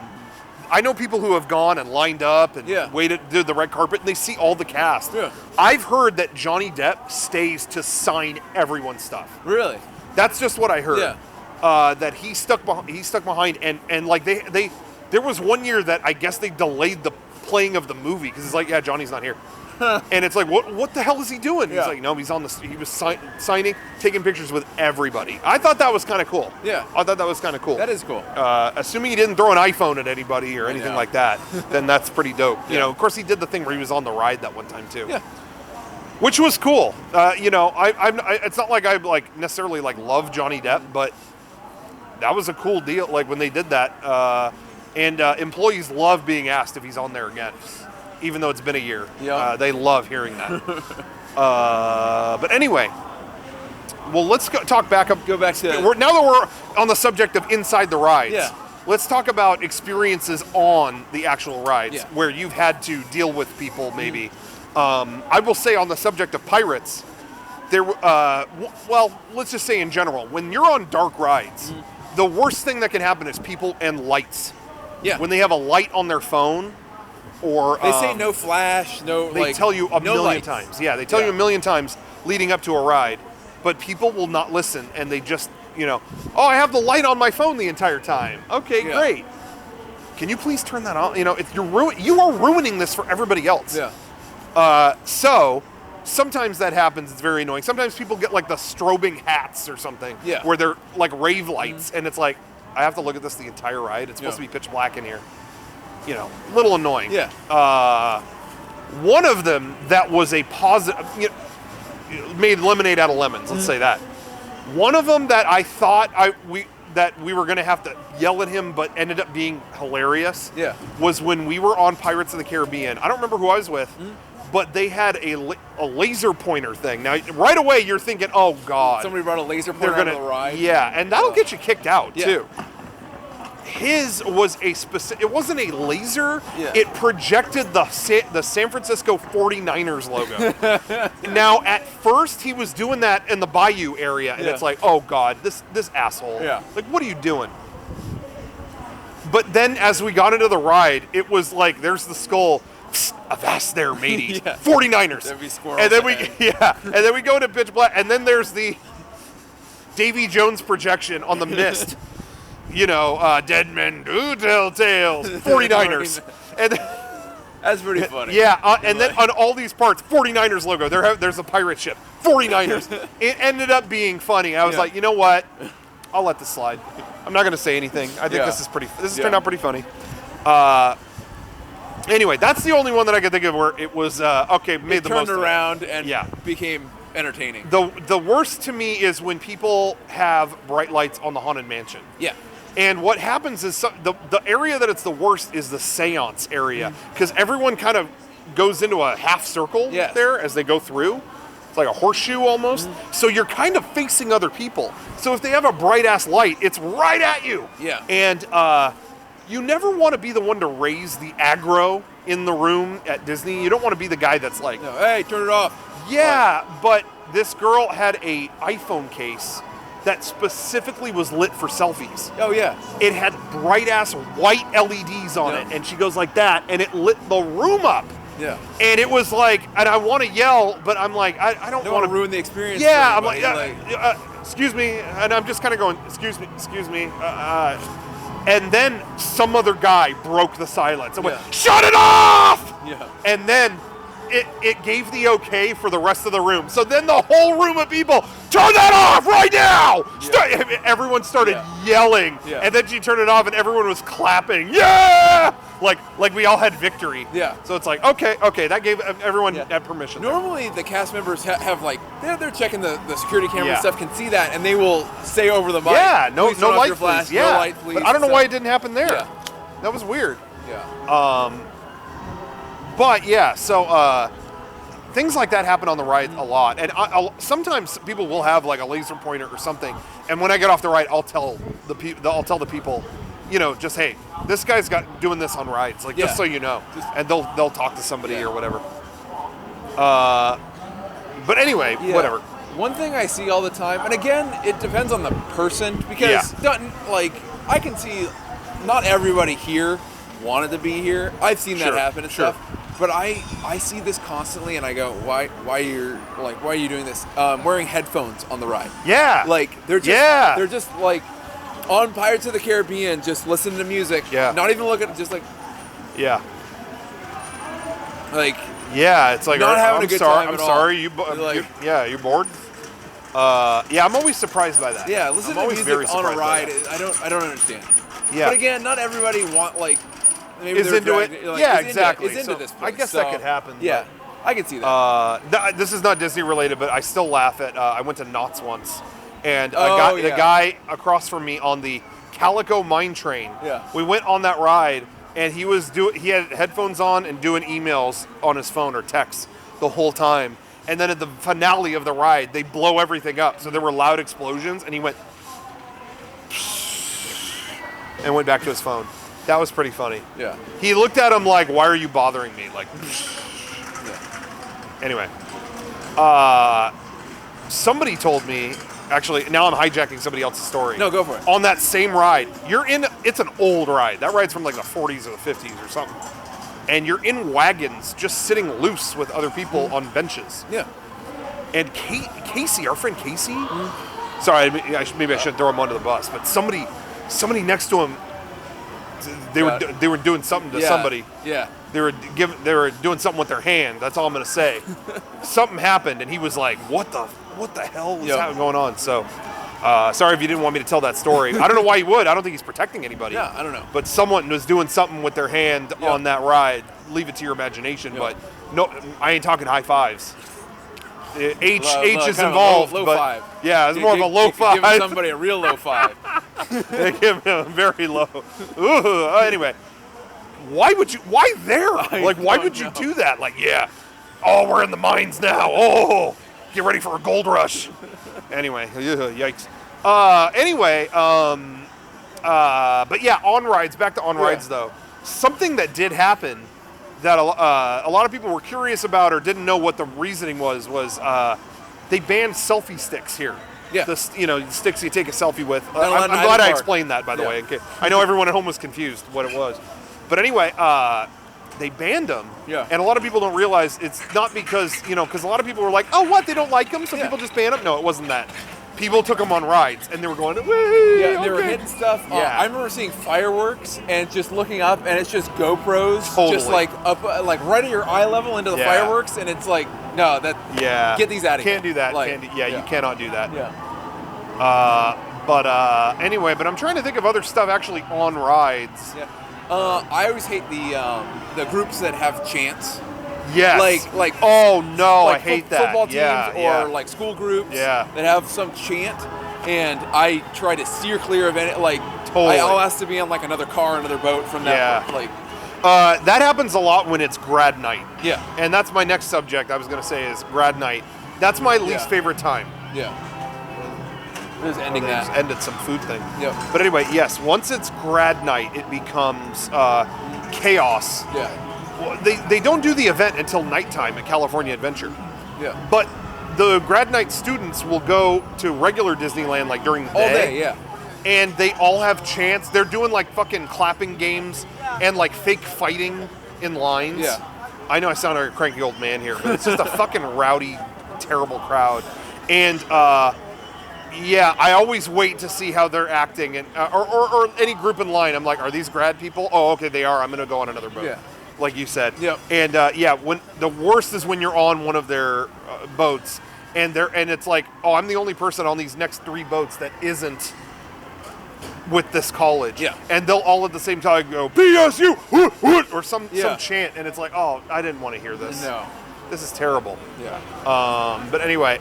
I know people who have gone and lined up and waited, did the red carpet, and they see all the cast. Yeah. I've heard that Johnny Depp stays to sign everyone's stuff. Really? That's just what I heard. Yeah. That he stuck behind, and like there was one year that I guess they delayed the playing of the movie because it's like, yeah, Johnny's not here. And it's like, what the hell is he doing? Yeah. He's like, no, he was signing, taking pictures with everybody. I thought that was kind of cool. Yeah. I thought that was kind of cool. That is cool. Assuming he didn't throw an iPhone at anybody or anything like that, then that's pretty dope. Yeah. Of course he did the thing where he was on the ride that one time too. Yeah. which was cool. You know, it's not like I like necessarily like love Johnny Depp, but that was a cool deal. Like when they did that, and employees love being asked if he's on there again, even though it's been a year. Yeah. They love hearing that. But anyway, well, let's talk back up. Go back to Now that we're on the subject of inside the rides. Yeah. Let's talk about experiences on the actual rides where you've had to deal with people maybe. I will say on the subject of pirates, well, let's just say in general, when you're on dark rides, the worst thing that can happen is people and lights. Yeah. When they have a light on their phone or... They say no flash, no They tell you a million lights. times. Yeah, they tell you a million times leading up to a ride, but people will not listen and they just... You know, oh, I have the light on my phone the entire time. Okay, great. Can you please turn that on? You know, if you are ruining this for everybody else. Yeah. So sometimes that happens. It's very annoying. Sometimes people get like the strobing hats or something. Yeah. Where they're like rave lights, and it's like I have to look at this the entire ride. It's supposed to be pitch black in here. You know, a little annoying. Yeah. One of them that was a positive. You know, made lemonade out of lemons. Let's say that. One of them that I thought we were going to have to yell at him, but ended up being hilarious. Yeah. Was when we were on Pirates of the Caribbean. I don't remember who I was with, but they had a laser pointer thing. Now, right away, you're thinking, "Oh God, somebody brought a laser pointer on the ride." Yeah, and that'll get you kicked out too. His was a specific. It wasn't a laser. Yeah. It projected the San Francisco 49ers logo. Now, at first, he was doing that in the Bayou area, and it's like, oh God, this asshole. Yeah. Like, what are you doing? But then, as we got into the ride, it was like, there's the skull. Avast there, mateys. 49ers. There'd be squirrels and then ahead. and then we go into pitch black, and then there's the Davy Jones projection on the mist. You know, dead men do tell tales. 49ers. And that's pretty funny. Yeah, and then on all these parts, 49ers logo. There's a pirate ship. 49ers. It ended up being funny. I was like, you know what? I'll let this slide. I'm not going to say anything. I think this has turned out pretty funny. Anyway, that's the only one that I could think of where it was, made the most turned of it. around and became entertaining. The worst to me is when people have bright lights on the Haunted Mansion. Yeah. And what happens is the area that it's the worst is the seance area, because everyone kind of goes into a half circle there as they go through. It's like a horseshoe almost. So you're kind of facing other people. So if they have a bright ass light, it's right at you. Yeah. And you never want to be the one to raise the aggro in the room at Disney. You don't want to be the guy that's like, no, hey, turn it off. Yeah, but this girl had a iPhone case that specifically was lit for selfies. Oh, yeah. It had bright-ass white LEDs on it, and she goes like that, and it lit the room up. Yeah. And it was like, and I want to yell, but I'm like, I don't want to ruin the experience. Yeah, I'm like, excuse me, and I'm just kind of going, excuse me. And then some other guy broke the silence and went, shut it off! Yeah. And then it gave the okay for the rest of the room. So then the whole room of people, turn that off right now! Yeah. Everyone started yelling. Yeah. And then she turned it off and everyone was clapping. Yeah! Like we all had victory. Yeah. So it's like, okay, that gave everyone had permission. Normally the cast members have like, they're checking the security camera and stuff, can see that, and they will say over the mic, no light, flash, please. Yeah. No light, please. But I don't know why it didn't happen there. Yeah. That was weird. Yeah. But yeah, so things like that happen on the ride a lot, and sometimes people will have like a laser pointer or something. And when I get off the ride, I'll tell the people, you know, just hey, this guy's doing this on rides, like just so you know, and they'll talk to somebody or whatever. But anyway, whatever. One thing I see all the time, and again, it depends on the person, because I can see not everybody here wanted to be here. I've seen that happen and stuff. But I see this constantly, and I go, why are you doing this? Wearing headphones on the ride. Yeah. Like they're just like on Pirates of the Caribbean, just listening to music. Yeah. Not even looking, just like. Yeah. Like. Yeah, it's like not having a good time. I'm sorry. You bored? I'm always surprised by that. Yeah, listen to music on a ride. I don't understand. Yeah. But again, not everybody maybe is into it. Like, yeah, exactly. Is into this place. I guess that could happen. Yeah. I can see that. This is not Disney related, but I still laugh at. I went to Knott's once, and the guy across from me on the Calico Mine Train. Yeah. We went on that ride, and he had headphones on and doing emails on his phone or texts the whole time. And then at the finale of the ride, they blow everything up, so there were loud explosions, and he went and went back to his phone. That was pretty funny. Yeah. He looked at him like, "Why are you bothering me?" Like. Anyway, somebody told me, actually, now I'm hijacking somebody else's story. No, go for it. On that same ride, it's an old ride. That ride's from like the 40s or the 50s or something. And you're in wagons just sitting loose with other people on benches. Yeah. And Casey, our friend Casey, sorry, maybe I shouldn't throw him under the bus, but somebody next to him, they were doing something to somebody. Yeah. They were doing something with their hand. That's all I'm gonna say. Something happened, and he was like, "What the hell is going on?" So, sorry if you didn't want me to tell that story. I don't know why he would. I don't think he's protecting anybody. Yeah, I don't know. But someone was doing something with their hand on that ride. Leave it to your imagination. But no, I ain't talking high fives. H is involved. Low but five. Yeah, it's more of a low five. Give somebody a real low five. They give him a very low. Ooh, anyway. Why there? Why would you do that? Like, yeah. Oh, we're in the mines now. Oh, get ready for a gold rush. Anyway, yikes. But yeah, on rides, back to on rides though. Something that did happen that a lot of people were curious about or didn't know what the reasoning was they banned selfie sticks here. Yeah. The sticks you take a selfie with. I'm glad I explained that, by the way. Okay. I know everyone at home was confused what it was. But anyway, they banned them. Yeah. And a lot of people don't realize it's not because a lot of people were like, oh, what? They don't like them, so people just ban them? No, it wasn't that. People took them on rides, and they were going, whee! Yeah, they were hitting stuff. Yeah. I remember seeing fireworks and just looking up, and it's just GoPros, just like up, like right at your eye level into the fireworks, and it's like, no, get these out of here. Can't do that. You cannot do that. Yeah. Anyway, but I'm trying to think of other stuff actually on rides. Yeah. I always hate the groups that have chants. Yes. Like oh no, like I hate that. Football teams or like school groups that have some chant, and I try to steer clear of any. Like I'll ask to be on like another car, another boat from that. That happens a lot when it's grad night. Yeah. And that's my next subject. I was going to say is grad night. That's my least favorite time. Yeah. Just ending that. Just ended some food thing. Yep. But anyway, yes, once it's grad night, it becomes chaos. Yeah. Well, they don't do the event until nighttime at California Adventure. Yeah. But the grad night students will go to regular Disneyland like during the day. All day, yeah. And they all have chants. They're doing like fucking clapping games and like fake fighting in lines. Yeah. I know I sound like a cranky old man here, but it's just a fucking rowdy, terrible crowd. And I always wait to see how they're acting, and or any group in line. I'm like, are these grad people? Oh, okay, they are. I'm gonna go on another boat. Yeah. Like you said. Yep. And when the worst is when you're on one of their boats, and it's like, oh, I'm the only person on these next 3 boats that isn't with this college. Yeah. And they'll all at the same time go, PSU, or some chant, and it's like, oh, I didn't want to hear this. No. This is terrible. Yeah. But anyway,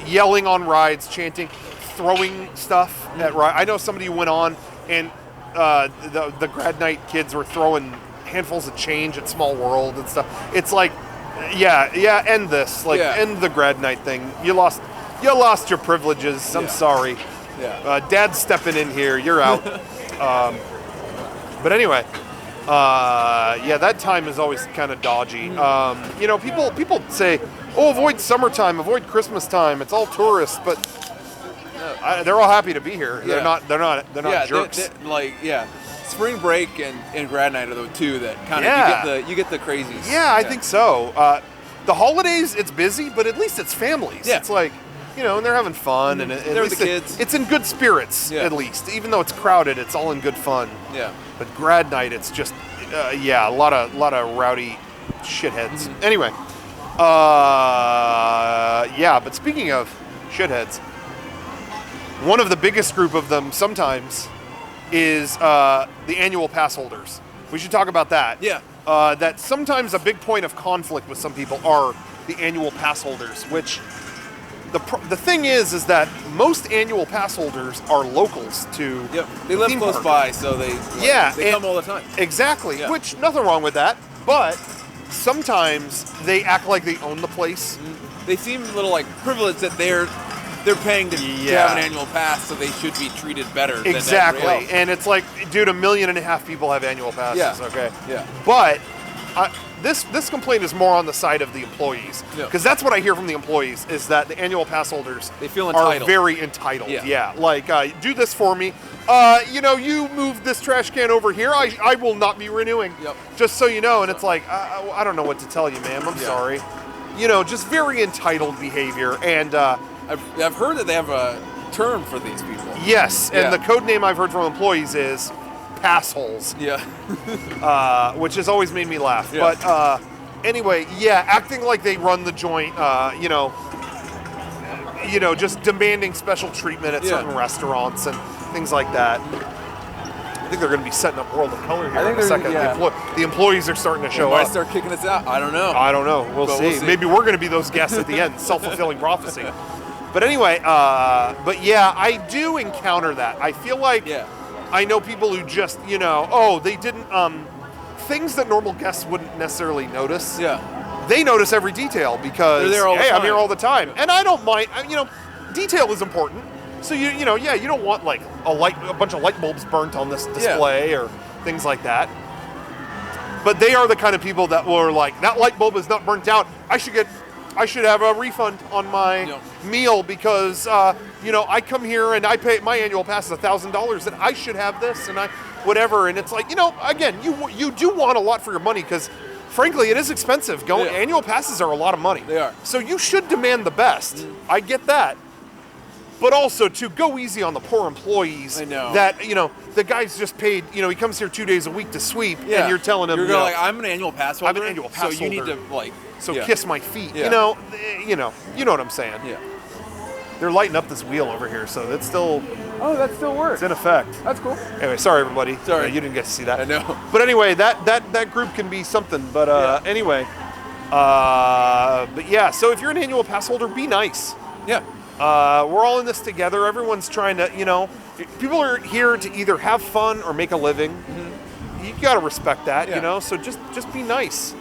yelling on rides, chanting, throwing stuff at rides. I know somebody who went on, and the grad night kids were throwing handfuls of change at Small World and stuff. It's like, end this. End the grad night thing. You lost your privileges. I'm sorry. Yeah. Dad's stepping in here. You're out. But anyway, that time is always kind of dodgy. People say, oh, avoid summertime, avoid Christmas time. It's all tourists, but they're all happy to be here. Yeah. They're not jerks. Spring break and grad night are the two that kind of you get the crazies. Yeah, I think so. The holidays, it's busy, but at least it's families. Yeah. It's like, and they're having fun, and at least the kids. It's in good spirits. At least, even though it's crowded, it's all in good fun. Yeah. But grad night, it's just a lot of rowdy shitheads. Anyway, but speaking of shitheads, one of the biggest group of them sometimes is the annual pass holders. We should talk about that. Yeah. that sometimes a big point of conflict with some people are the annual pass holders, which the thing is that most annual pass holders are locals to they live close by, so they come all the time. Exactly, which nothing wrong with that, but sometimes they act like they own the place. They seem a little like privileged that they're paying to have an annual pass, so they should be treated better. Exactly, than everybody else. and it's like, dude, 1.5 million people have annual passes. Yeah. Okay. Yeah. But this complaint is more on the side of the employees, because that's what I hear from the employees is that the annual pass holders they feel entitled. Are very entitled. Yeah. Like, do this for me. You moved this trash can over here. I will not be renewing. Yep. Just so you know. And it's like, I don't know what to tell you, ma'am. I'm sorry. Just very entitled behavior. And I've heard that they have a term for these people. Yes, and the code name I've heard from employees is passholes. Yeah. Which has always made me laugh. Yeah. But anyway, acting like they run the joint, just demanding special treatment at certain restaurants and things like that. I think they're going to be setting up World of Color here in a second. The employees are starting to show up. Might start kicking us out. I don't know. We'll see. Maybe we're going to be those guests at the end. Self-fulfilling prophecy. But anyway, I do encounter that. I feel like I know people who just, they didn't, things that normal guests wouldn't necessarily notice. Yeah. They notice every detail because, they're there all the time. I'm here all the time. And I don't mind, detail is important. So, you don't want like a bunch of light bulbs burnt on this display or things like that. But they are the kind of people that were like, that light bulb is not burnt out. I should have a refund on my meal because, I come here and I pay, my annual pass is $1,000 and I should have this and whatever. And it's like, again, you do want a lot for your money because, frankly, it is expensive. Annual passes are a lot of money. They are. So you should demand the best. I get that. But also to go easy on the poor employees. I know. That, the guy's just paid, he comes here 2 days a week to sweep and you're telling him, you're going like, I'm an annual pass holder. I'm an annual pass holder. So you need to kiss my feet. Yeah. You know what I'm saying. Yeah. They're lighting up this wheel over here, so that's still... Oh, that still works. It's in effect. That's cool. Anyway, sorry, everybody. Sorry. You didn't get to see that. I know. But anyway, that group can be something. But anyway. So if you're an annual pass holder, be nice. Yeah. We're all in this together. Everyone's trying to, people are here to either have fun or make a living. Mm-hmm. You got to respect that, so just be nice.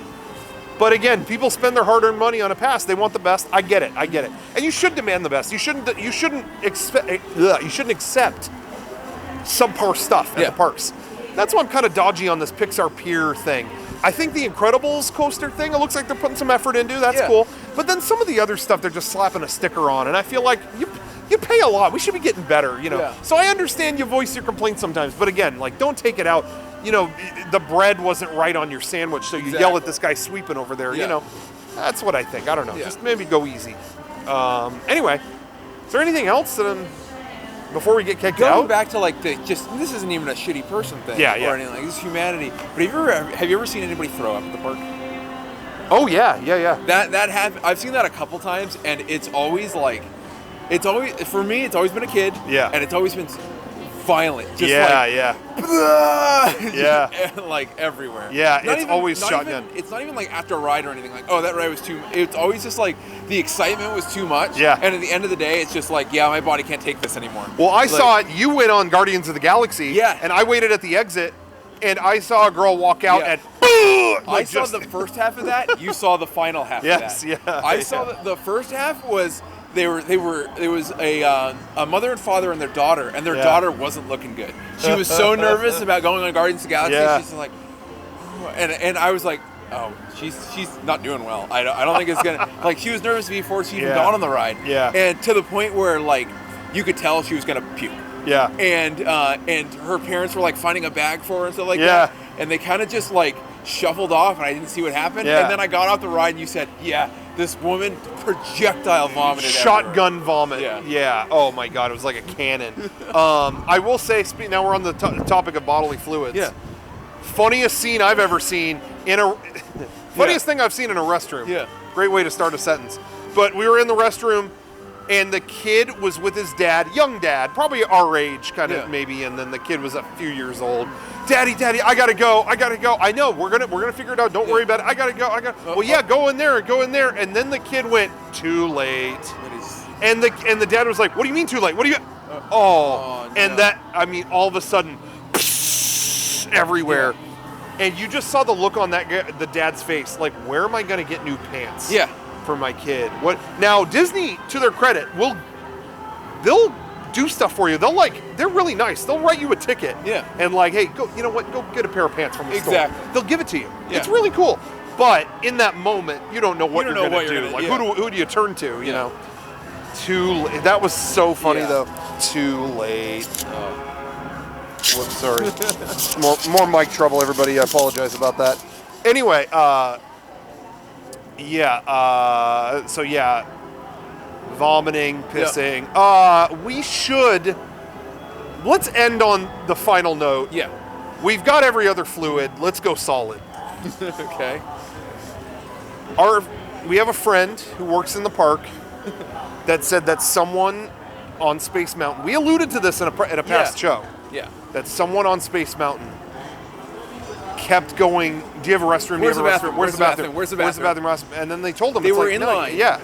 But again, people spend their hard-earned money on a pass. They want the best. I get it. And you should demand the best. You shouldn't accept subpar stuff at the parks. That's why I'm kind of dodgy on this Pixar Pier thing. I think the Incredibles coaster thing, it looks like they're putting some effort into. That's cool. But then some of the other stuff, they're just slapping a sticker on. And I feel like you pay a lot. We should be getting better, Yeah. So I understand you voice your complaints sometimes. But again, like, don't take it out. The bread wasn't right on your sandwich, so you yell at this guy sweeping over there. Yeah. That's what I think. I don't know. Yeah. Just maybe go easy. Anyway, is there anything else before we get kicked out? Going back to this isn't even a shitty person thing or anything like this. Is humanity. But have you ever seen anybody throw up at the park? Oh yeah. I've seen that a couple times, and it's always for me. It's always been a kid. Yeah. And it's always been violent. Just yeah. like everywhere. Yeah, it's always shotgun. It's not even like after a ride or anything like, oh, that ride was too. It's always just like the excitement was too much. Yeah. And at the end of the day, it's just like, my body can't take this anymore. Well, I saw it. You went on Guardians of the Galaxy. Yeah. And I waited at the exit, and I saw a girl walk out and. I saw the first half of that. You saw the final half of that. Yeah. I saw the first half was. There was a mother and father and their daughter, and their daughter wasn't looking good. She was so nervous about going on Guardians of the Galaxy. Yeah. She's like, and I was like, oh, she's not doing well. I don't think it's gonna. Like, she was nervous before she even got on the ride. Yeah. And to the point where you could tell she was gonna puke. Yeah. And her parents were finding a bag for her and stuff like that. And they kind of just shuffled off, and I didn't see what happened. Yeah. And then I got off the ride, and you said, this woman projectile vomited shotgun everywhere. vomit. Yeah. Oh my god, it was like a cannon. I will say, now we're on the topic of bodily fluids. Yeah. Funniest scene I've ever seen thing I've seen in a restroom. Yeah. Great way to start a sentence. But we were in the restroom, and the kid was with his dad, young dad, probably our age, kind of maybe, and then the kid was a few years old. Daddy, I gotta go. I know, we're gonna figure it out. Don't worry about it. I gotta go. Well, yeah, go in there. And then the kid went, too late. And the dad was like, what do you mean too late? What do you? No. And that, I mean, all of a sudden, everywhere. Yeah. And you just saw the look on the dad's face, like, where am I gonna get new pants? Yeah. For my kid. What now? Disney, to their credit, they'll do stuff for you. They're really nice. They'll write you a ticket. Yeah. And like, hey, go. You know what? Go get a pair of pants from the store. Exactly. They'll give it to you. Yeah. It's really cool. But in that moment, you don't know what you're gonna do. Like, yeah. who do you turn to? You know. That was so funny though. Too late. Whoops, sorry. more mic trouble, everybody. I apologize about that. Anyway, so yeah, vomiting, pissing. Let's end on the final note. Yeah. We've got every other fluid. Let's go solid. Okay. We have a friend who works in the park that said that someone on Space Mountain, we alluded to this in a past show. Yeah. That someone on Space Mountain kept going, do you have a restroom? Where's the bathroom? Where's the bathroom? And then they told them, they were in line. Yeah.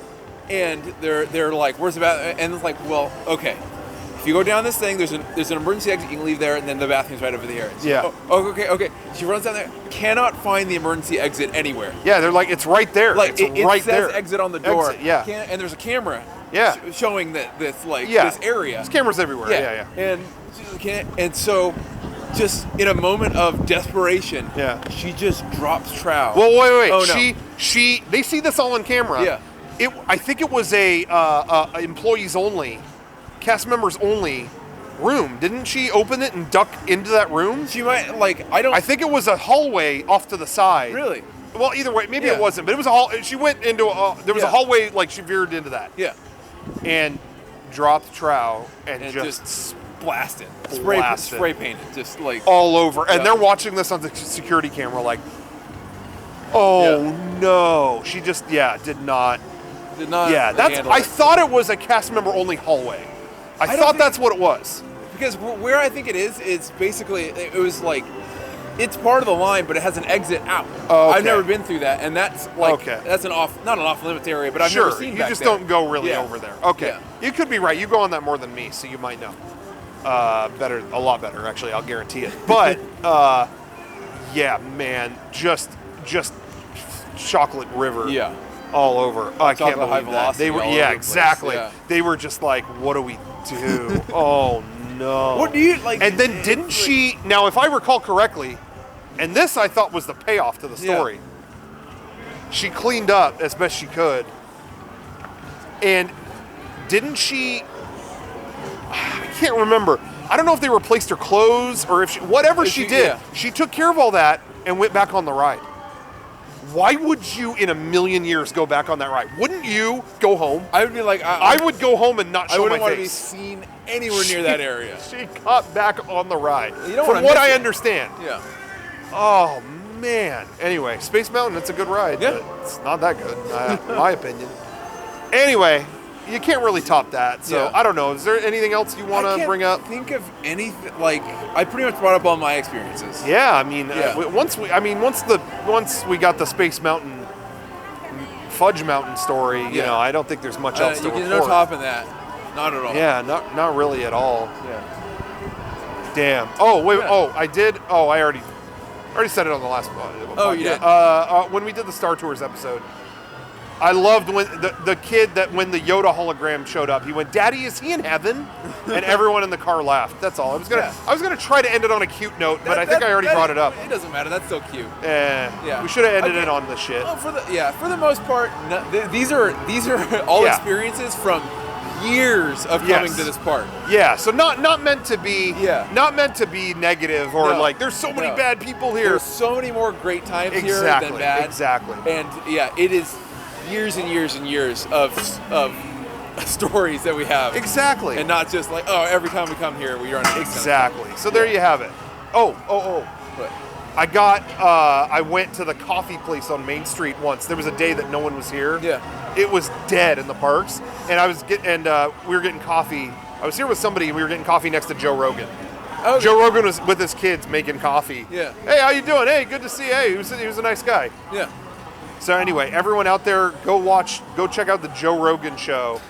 And they're like, where's the bathroom? And it's like, well, okay. If you go down this thing, there's an emergency exit. You can leave there, and then the bathroom's right over there. So, yeah. Okay. She runs down there. Cannot find the emergency exit anywhere. Yeah, they're like, it's right there. Like it right there. Says exit on the door. Exit, yeah. And there's a camera. Yeah. Showing this area. There's cameras everywhere. Yeah. And so, just in a moment of desperation, she just drops trowel. Well, wait. Oh, no. They see this all on camera. Yeah. I think it was a employees only, cast members only room. Didn't she open it and duck into that room? She might, I think it was a hallway off to the side. Really? Well, either way, maybe it wasn't, but it was a hall. She went into there was a hallway, like she veered into that. Yeah. And dropped trowel and just blasted. Spray painted, just like all over. And they're watching this on the security camera, like, oh no, she just did not. Yeah, I thought it was a cast member only hallway. I thought that's what it was. Because where I think it is, it's basically, it was like, it's part of the line, but it has an exit out. Okay. I've never been through that, and that's like, that's not an off-limits area, but I've never seen you just don't go really over there. Okay, you could be right. You go on that more than me, so you might know. A lot better, actually. I'll guarantee it. But yeah, man, just chocolate river. Yeah. All over. I can't believe that. They were, exactly. Yeah. They were just like, what do we do? Oh no. What do you like? And then didn't she? Now, if I recall correctly, and this I thought was the payoff to the story. She cleaned up as best she could, and didn't she? I can't remember. I don't know if they replaced her clothes or if whatever she did. She took care of all that and went back on the ride. Why would you in a million years go back on that ride? Wouldn't you go home? I would be like, I would go home and not show my face. I wouldn't want to be seen anywhere near that area. She got back on the ride. From what I understand. Yeah. Oh man. Anyway, Space Mountain, it's a good ride. Yeah. But it's not that good, in my opinion. Anyway, you can't really top that. So I don't know. Is there anything else you want to bring up? I can't think of anything. Like, I pretty much brought up all my experiences. Yeah, I mean, once we got the Space Mountain, Fudge Mountain story, you know, I don't think there's much else to report. There's no topping that. Not at all. Yeah, not really at all. Yeah. Damn. Oh wait. Oh, I did. Oh, I already said it on the last one. Oh, you did. When we did the Star Tours episode. I loved when the kid when the Yoda hologram showed up. He went, "Daddy, is he in heaven?" And everyone in the car laughed. That's all. I was gonna try to end it on a cute note, but I think I already brought it up. It doesn't matter. That's still cute. We should have ended it on the shit. Well, for the most part, these are all experiences from years of coming to this park. Yeah, so not meant to be negative or like there's so many bad people here. There's so many more great times here than bad. Exactly. And it is years and years and years of stories that we have. Exactly. And not just like, oh, every time we come here, we run into Exactly. So there you have it. Oh. What? I went to the coffee place on Main Street once. There was a day that no one was here. Yeah. It was dead in the parks, and we were getting coffee. I was here with somebody, and we were getting coffee next to Joe Rogan. Okay. Joe Rogan was with his kids making coffee. Yeah. Hey, how you doing? Hey, good to see you. Hey, he was a nice guy. Yeah. So anyway, everyone out there, go check out the Joe Rogan show.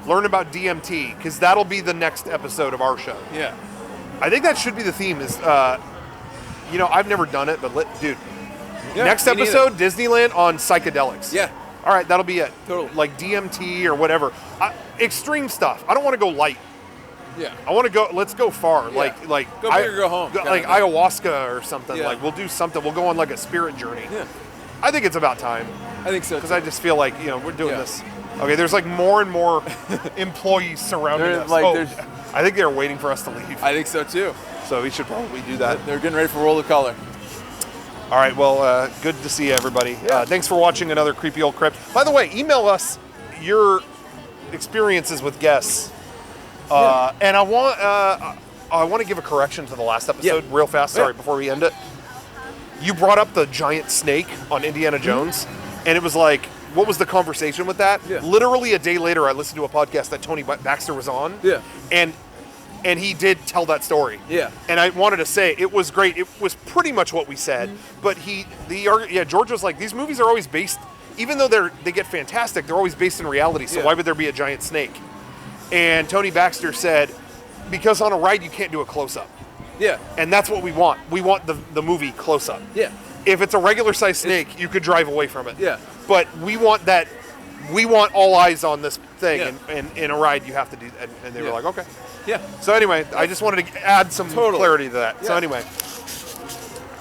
Learn about DMT, because that'll be the next episode of our show. Yeah. I think that should be the theme is, I've never done it, but dude, Yeah, next me episode, Disneyland on psychedelics. Yeah. All right, that'll be it. Totally. Like DMT or whatever. Extreme stuff. I don't want to go light. Yeah. I want to go, let's go far. Yeah. Like Go big or go home. Like ayahuasca or something. Yeah. Like we'll do something. We'll go on like a spirit journey. Yeah. I think it's about time. I think so. Because I just feel like, we're doing Yeah. this. Okay, there's like more and more employees surrounding There's, us. like, there's- I think they're waiting for us to leave. I think so too. So we should probably do that. They're getting ready for World of Color. All right, well, good to see everybody. Yeah. Thanks for watching another Creepy Old Crypt. By the way, email us your experiences with guests. And I want to give a correction to the last episode real fast. Sorry, before we end it. You brought up the giant snake on Indiana Jones, and it was like, what was the conversation with that? Yeah. Literally a day later, I listened to a podcast that Tony Baxter was on. Yeah. And he did tell that story. Yeah. And I wanted to say it was great. It was pretty much what we said. But George was like, these movies are always based, even though they get fantastic, they're always based in reality. So why would there be a giant snake? And Tony Baxter said, because on a ride you can't do a close up. Yeah. And that's what we want. We want the movie close up. Yeah. If it's a regular sized snake, you could drive away from it. Yeah. But we want that. We want all eyes on this thing, Yeah. and in a ride you have to do. And they were like, okay. Yeah. So anyway, I just wanted to add some clarity to that. Yeah. So anyway,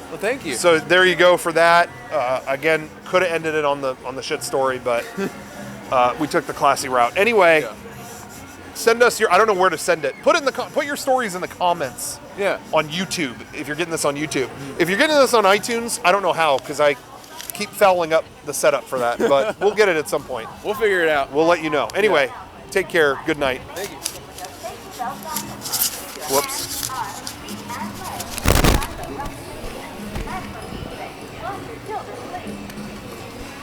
Well, thank you. so there you go for that. Again, could have ended it on the shit story, but we took the classy route. Anyway, send us your. I don't know where to send it. Put your stories in the comments. Yeah. On YouTube, if you're getting this on YouTube. If you're getting this on iTunes, I don't know how, because I keep fouling up the setup for that, but we'll get it at some point. We'll figure it out. We'll let you know. Anyway, take care. Good night. Thank you. Whoops.